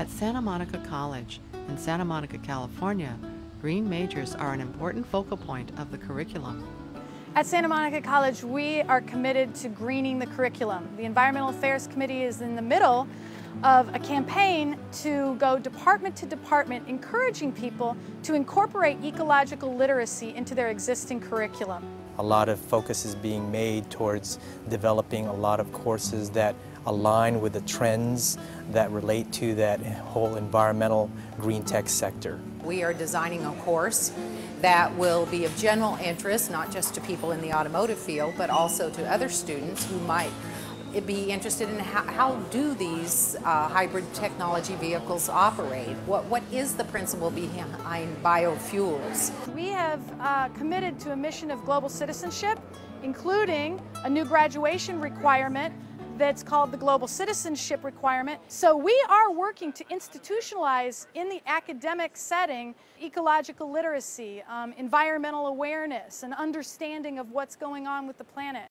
At Santa Monica College in Santa Monica, California, green majors are an important focal point of the curriculum. At Santa Monica College, we are committed to greening the curriculum. The Environmental Affairs Committee is in the middle of a campaign to go department to department, encouraging people to incorporate ecological literacy into their existing curriculum. A lot of focus is being made towards developing a lot of courses that align with the trends that relate to that whole environmental green tech sector. We are designing a course that will be of general interest, not just to people in the automotive field, but also to other students who might be interested in how do these hybrid technology vehicles operate? What is the principle behind biofuels? We have committed to a mission of global citizenship, including a new graduation requirement that's called the Global Citizenship Requirement. So we are working to institutionalize in the academic setting ecological literacy, environmental awareness, and understanding of what's going on with the planet.